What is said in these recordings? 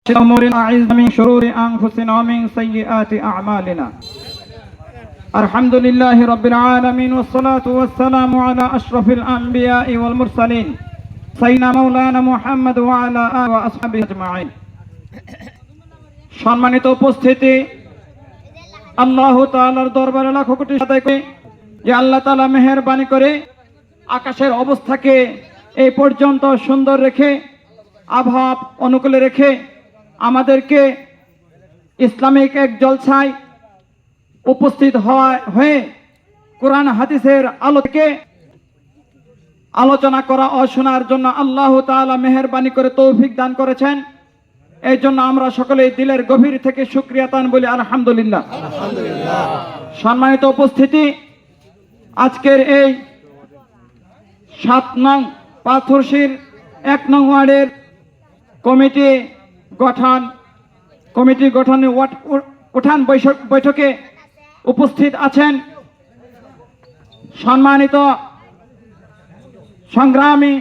أمورنا أعز من شرور أنفسنا ومن سيئات أعمالنا. الحمد لله رب العالمين والصلاة والسلام على أشرف الأنبياء والمرسلين سيدنا مولانا محمد وعلى آله وأصحابه أجمعين. সম্মানিত উপস্থিতি, আল্লাহ তাআলার দরবারে লাখো কোটি সাদা করে যে আল্লাহ তাআলা মেহেরবানি করে আকাশের অবস্থাকে এই পর্যন্ত সুন্দর রেখে আবহাওয়া অনুকূলে রেখে আমাদেরকে ইসলামিক এক জলসায় উপস্থিত হয়ে কোরআন হাদিসের আলো থেকে আলোচনা করা ও শোনার জন্য আল্লাহ তাআলা মেহেরবানি করে তৌফিক দান করেছেন। এই জন্য আমরা সকলেই দিলের গভীর থেকে শুকরিয়া তান বলি আলহামদুলিল্লাহ। সম্মানিত উপস্থিতি, আজকের এই 7 নং পাথরশির 1 নং ওয়ার্ডের কমিটি গঠনের উঠান বৈঠকে উপস্থিত আছেন সম্মানিত সংগ্রামী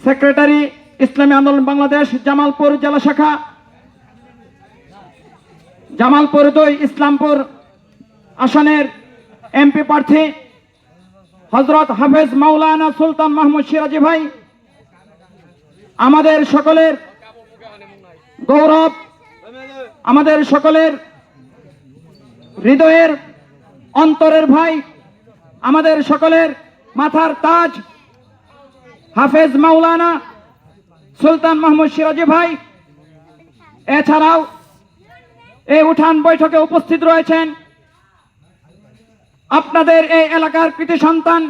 সেক্রেটারি ইসলামী আন্দোলন বাংলাদেশ জামালপুর জেলা শাখা, জামালপুর 2 ইসলামপুর আসনের এমপি প্রার্থী হযরত হাফেজ মাওলানা সুলতান মাহমুদ সিরাজি ভাই, আমাদের সকলের গৌরব, আমাদের সকলের হৃদয়ের অন্তরের ভাই, আমাদের সকলের মাথার তাজ হাফেজ মাওলানা সুলতান মাহমুদ সিরাজি ভাই। এছাড়াও এই উঠান বৈঠকে উপস্থিত রয়েছেন আপনাদের এই এলাকার কৃতি সন্তান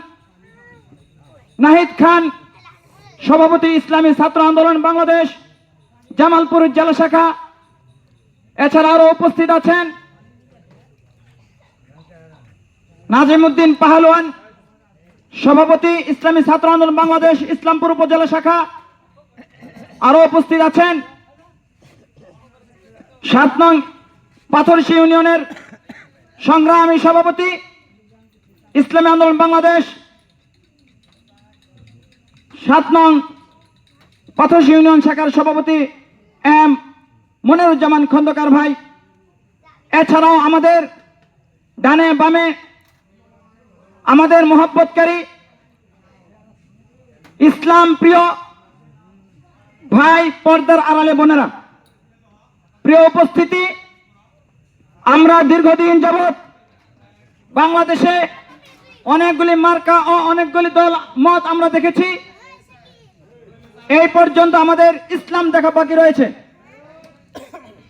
নাহিদ খান, সভাপতি ইসলামী ছাত্র আন্দোলন বাংলাদেশ জামালপুর জেলা শাখা। এছাড়া আরো উপস্থিত আছেন নাজিমউদ্দিন পাহলওয়ান, সভাপতি ইসলামী ছাত্র আন্দোলন বাংলাদেশ ইসলামপুর উপজেলা শাখা। আরো উপস্থিত আছেন 7 নং পাথরশী ইউনিয়নের সংগ্রামী সভাপতি ইসলামী আন্দোলন বাংলাদেশ 7 নং পাথরশী ইউনিয়ন শাখার সভাপতি এম মনিরুজ্জামান খন্দকার ভাই। এছাড়াও আমাদের ডানে বামে আমাদের মোহাব্বতকারী ইসলাম প্রিয় ভাই, পর্দার আড়ালে বোনেরা, প্রিয় উপস্থিতি, আমরা দীর্ঘদিন যাবৎ বাংলাদেশে অনেকগুলি মার্কা ও অনেকগুলি দল মত আমরা দেখেছি। এই পর্যন্ত আমাদের ইসলাম দেখা বাকি রয়েছে।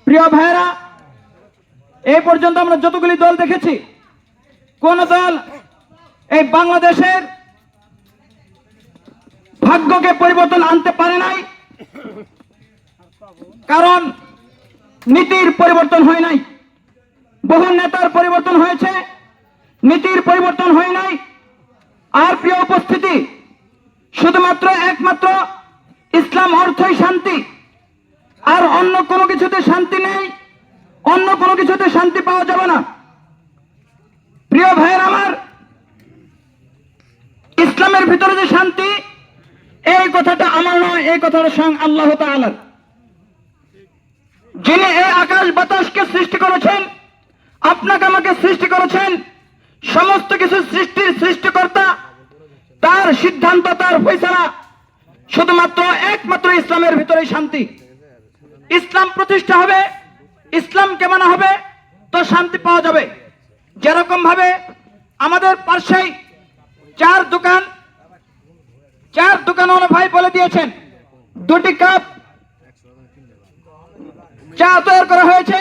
প্রিয় ভাইয়েরা, এই পর্যন্ত আমরা যতগুলি দল দেখেছি, কোন দল এই বাংলাদেশের ভাগ্যকে পরিবর্তন আনতে পারে নাই, কারণ নীতির পরিবর্তন হয় নাই। বহু নেতার পরিবর্তন হয়েছে, নীতির পরিবর্তন হয় নাই। আর প্রিয় উপস্থিতি, শুধুমাত্র একমাত্র ইসলাম অর্থই শান্তি, আর অন্য কোনো কিছুতে শান্তি নেই, অন্য কোনো কিছুতে শান্তি পাওয়া যাবে না। প্রিয় ভাইয়ের আমার, ইসলামের ভিতরে যে শান্তি, এই কথাটা আমার নয়, এই কথাটা স্বয়ং আল্লাহ তাআলার, যিনি এই আকাশ বাতাসকে সৃষ্টি করেছেন, আপনাকে আমাকে সৃষ্টি করেছেন। সমস্ত কিছু সৃষ্টির সৃষ্টিকর্তা, তার সিদ্ধান্ত, তার ফয়সালা শুধুমাত্র একমাত্র ইসলামের ভিতরেই শান্তি। ইসলাম প্রতিষ্ঠা হবে, ইসলামকে মানা হবে, তো শান্তি পাওয়া যাবে। যেরকম ভাবে আমাদের পাশেই 4 দোকানওয়ালা ভাই বলে দিয়েছেন, 2টি কাপ চা তৈরি করা হয়েছে,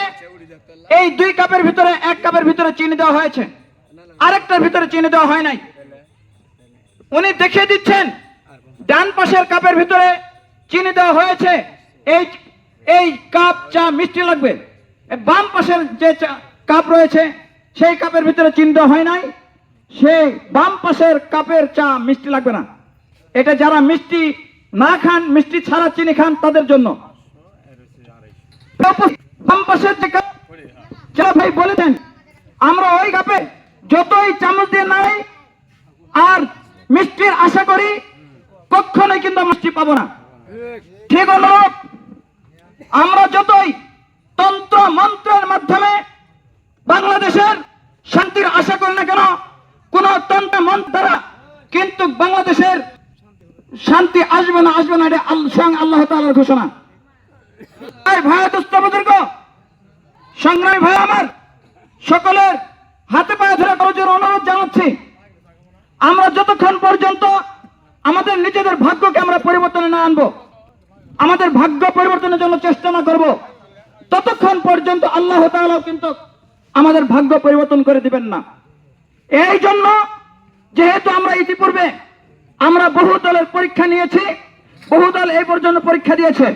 এই 2 কাপের ভিতরে 1 কাপের ভিতরে চিনি দেওয়া হয়েছে, আরেকটার ভিতরে চিনি দেওয়া হয় নাই। উনি দেখিয়ে দিচ্ছেন ডান পাশের কাপের ভিতরে চিনি দেওয়া হয়েছে, এই কাপ চা মিষ্টি লাগবে। বাম পাশের যে কাপ রয়েছে সেই কাপের ভিতরে চিনি দেওয়া হয় নাই, সেই বাম পাশের কাপের চা মিষ্টি লাগবে না। এটা যারা মিষ্টি না খান, মিষ্টি ছাড়া চিনি খান, তাদের জন্য। বাম পাশের যে কাপ চা ভাই বলেছেন, আমরা ওই কাপে যতই চামচ দিয়ে নাই আর মিষ্টির আশা করি, কখনোই কিন্তু মিষ্টি পাবো না। ঠিক হলো আমরা যতই তন্ত্র মন্ত্রের মাধ্যমে বাংলাদেশের শান্তির আশা করি না কেন, কোন তন্ত্র মন্ত্র দ্বারা কিন্তু বাংলাদেশের শান্তি আসবে না, এটা স্বয়ং আল্লাহ তাআলার ঘোষণা। তাই ভাই দোস্ত বুজুর্গ, সংগ্রামী ভাই আমার, সকলের হাতে পায়ে ধরে করার অনুরোধ জানাচ্ছি, আমরা যতক্ষণ পর্যন্ত আমাদের নিজেদের ভাগ্যকে আমরা পরিবর্তনে না আনবো, আমাদের ভাগ্য পরিবর্তনের জন্য চেষ্টা না করব, ততক্ষণ পর্যন্ত আল্লাহ তাআলা কিন্তু আমাদের ভাগ্য পরিবর্তন করে দিবেন না। এই জন্য যেহেতু আমরা ইতিপূর্বে আমরা বহু দলের পরীক্ষা নিয়েছি, বহু দল এই পর্যন্ত পরীক্ষা দিয়েছে,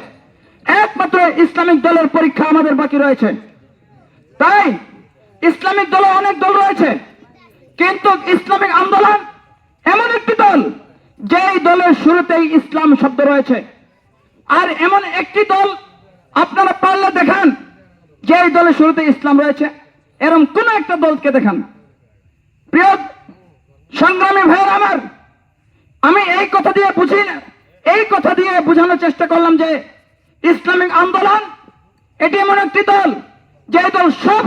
একমাত্র ইসলামিক দলের পরীক্ষা আমাদের বাকি রয়েছে। তাই ইসলামিক দলে অনেক দল রয়েছে, কিন্তু ইসলামিক আন্দোলন এমন একটি দল যেই দলের শুরুতেই ইসলাম শব্দ রয়েছে। আর এমন একটি দল আপনারা পারলে দেখান যেই দলের শুরুতে ইসলাম রয়েছে, এরকম কোন একটা দলকে দেখান। প্রিয় সংগ্রামী ভাইয়ের আমার, আমি এই কথা দিয়ে বোঝানোর চেষ্টা করলাম যে ইসলামিক আন্দোলন এটি এমন একটি দল যে দল সব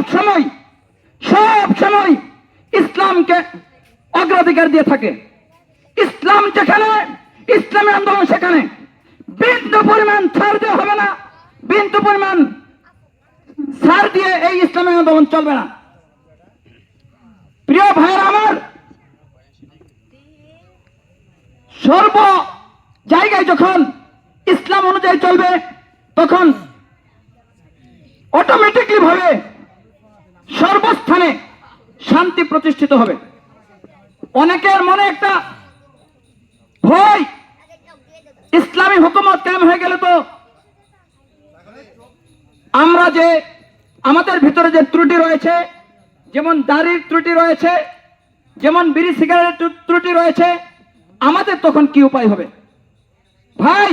সময় ইসলামকে অগ্রাধিকার দিয়ে থাকে। ইসলাম যেখানে, ইসলামী আন্দোলন সেখানে বিন্দু পরিমাণ ছাড় দেওয়া হবে না, বিন্দু পরিমাণ ছাড় দিয়ে এই ইসলামী আন্দোলন চলবে না। প্রিয় ভাইয়েরা আমার, সর্ব জায়গায় যখন ইসলাম অনুযায়ী চলবে, তখন অটোমেটিকলি ভাবে সর্বস্থানে শান্তি প্রতিষ্ঠিত হবে। অনেকের মনে একটা ভয়, ইসলামী হুকুমত কায়েম হয়ে গেলে তো আমরা যে আমাদের ভিতরে যে ত্রুটি রয়েছে, যেমন দাড়ির ত্রুটি রয়েছে, যেমন বিড়ি সিগারেটের ত্রুটি রয়েছে, আমাদের তখন কি উপায় হবে? ভাই,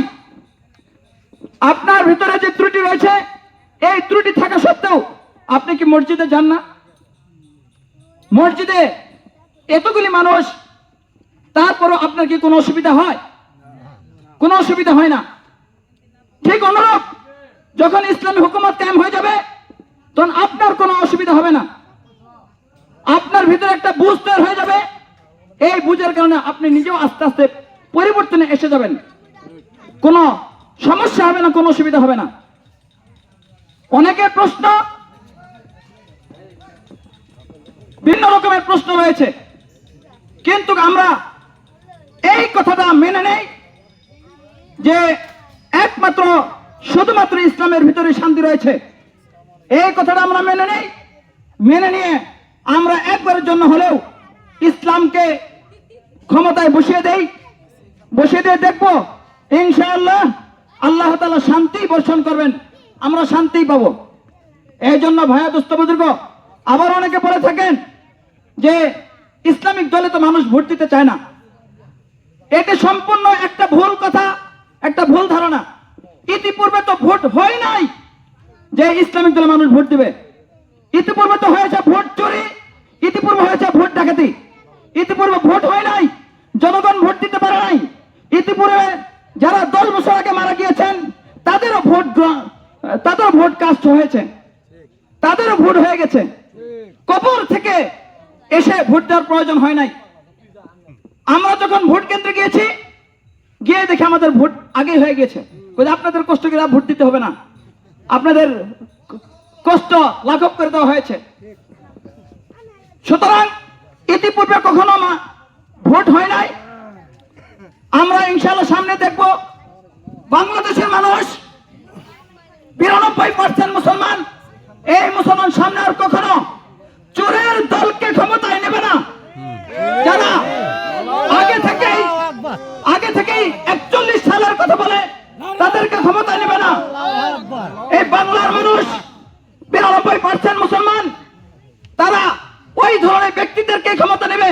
আপনার ভিতরে যে ত্রুটি রয়েছে, এই ত্রুটি থাকা সত্ত্বেও আপনি কি মসজিদে যান না? মসজিদে এতগুলি মানুষ, তারপরও আপনার কি কোনো অসুবিধা হয়? কোনো অসুবিধা হয় না। ঠিক অনুরূপ যখন ইসলামী হুকুমত কায়েম হয়ে যাবে, তখন আপনার কোনো অসুবিধা হবে না। আপনার ভিতরে একটা বুঝ তৈরি হয়ে যাবে, এই বুঝের কারণে আপনি নিজেও আস্তে আস্তে পরিবর্তনে এসে যাবেন। কোনো সমস্যা হবে না, কোনো অসুবিধা হবে না। অনেকের প্রশ্ন, ভিন্ন রকমের প্রশ্ন রয়েছে, কিন্তু আমরা এই কথাটা মেনে নেই যে একমাত্র শুধুমাত্র ইসলামের ভিতরে শান্তি রয়েছে। এই কথাটা আমরা মেনে নিয়ে আমরা একবারের জন্য হলেও ইসলামকে ক্ষমতায় বসিয়ে দিয়ে দেখবো ইনশাআল্লাহ আল্লাহ তাআলা শান্তি বর্ষণ করবেন, আমরা শান্তি পাবো। এই জন্য ভাইয়া দোস্ত বুজুর্গ, আবার অনেকে বলে থাকেন যে ইসলামিক দলে তো মানুষ ভোট দিতে চায় না। এটি সম্পূর্ণ একটা ভুল কথা, একটা ভুল ধারণা। ইতিপূর্বে তো ভোট হয় নাই যে ইসলামিক দলে মানুষ ভোট দিবে। ইতিপূর্বে তো হয়েছে ভোট চুরি, ইতিপূর্বে হয়েছে ভোট ডাকাতি, ইতিপূর্বে ভোট হয় নাই, জনগণ ভোট দিতে পারে নাই। ইতিপূর্বে যারা 10 বছর আগে মারা গিয়েছেন তাদেরও ভোট কাস্ট হয়েছে, তাদেরও ভোট হয়ে গেছে। কবর থেকে এসে ভোট দেওয়ার প্রয়োজন হয় নাই। আমরা যখন ভোট কেন্দ্রে গিয়ে দেখি আমাদের ভোট আগে হয়ে গেছে। আপনাদের কষ্ট করে ভোট দিতে হবে না, আপনাদের কষ্ট লাঘব করে দেওয়া হয়েছে। সুতরাং ইতিপূর্বে কখনো ভোট হয় নাই। আমরা ইনশাআল্লাহ সামনে দেখব বাংলাদেশের মানুষ 92% মুসলমান। এই মুসলমান সামনে আর কখনো চোরের দলকে ক্ষমতায় নেবে না। যারা আগে থেকেই 41 সালের কথা বলে তাদেরকে ক্ষমতায় নেবে না। এই বাংলার মানুষ 92% মুসলমান, তারা ওই ধরনের ব্যক্তিদেরকে ক্ষমতা নেবে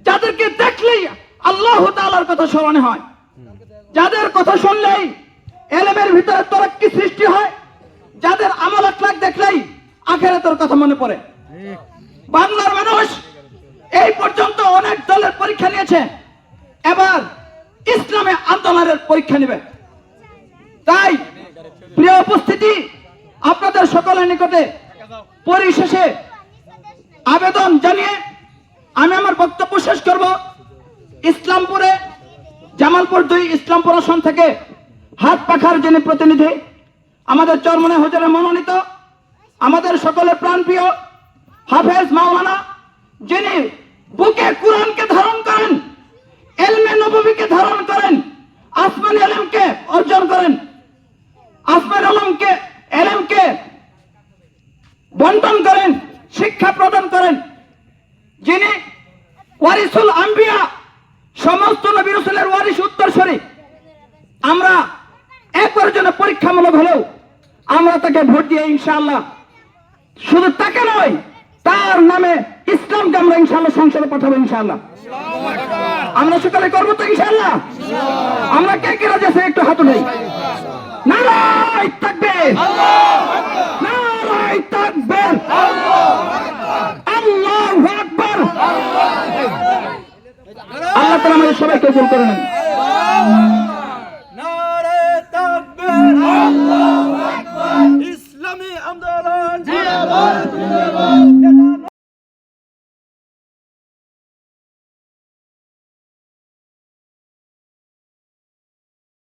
যাদেরকে দেখলেই আল্লাহ তাআলার কথা স্মরণ হয়, যাদের কথা শুনলেই এলেমের ভিতরে তরাক্কি সৃষ্টি হয়, যাদের আমল আখলাক দেখলেই আখিরাতের কথা মনে পড়ে। বাংলার মানুষ এই পর্যন্ত অনেক দলের পরীক্ষা নিয়েছে, এবার ইসলামী আন্দোলনের পরীক্ষা নেবে। তাই প্রিয় উপস্থিতি, আপনাদের সকলের নিকটে পরিশেষে আবেদন জানিয়ে আমি আমার বক্তব্য শেষ করব। ইসলামপুরে জামালপুর 2 ইসলামপুর আসন থেকে হাত পাখার যিনি প্রতিনিধি, আমাদের চরমনে হুজুরের মনোনীত, আমাদের সকলের প্রাণপ্রিয় হাফেজ মাওলানা, যিনি বুকে কুরআনকে ধারণ করেন, ইলমে নববীকে ধারণ করেন, আসমানি ইলমকে অর্জন করেন, আসমানি ইলমকে বন্টন করেন, শিক্ষা প্রদান করেন, যিনি ওয়ারিসুল আম্বিয়া, সমস্ত নবী রাসূলের ওয়ারিস উত্তরসূরি। আমরা একবারের জন্য পরীক্ষামূলক হলেও আমরা তাকে ভোট দিয়ে ইনশাআল্লাহ, শুধু তাকে নয়, তার নামে ইসলামকে আমরা ইনশাআল্লাহ সংসদে পাঠাবো ইনশাআল্লাহ। আমরা সকালে করবো তো ইনশাআল্লাহ। আমরা কে কে রাজি আছে একটু হাত উঠাই। নারায়ে তাকবীর, নারায়ে তাকবীর, আল্লাহু আকবার। আল্লাহ তাআলা আমাদের সবাইকে কবুল করে নেন।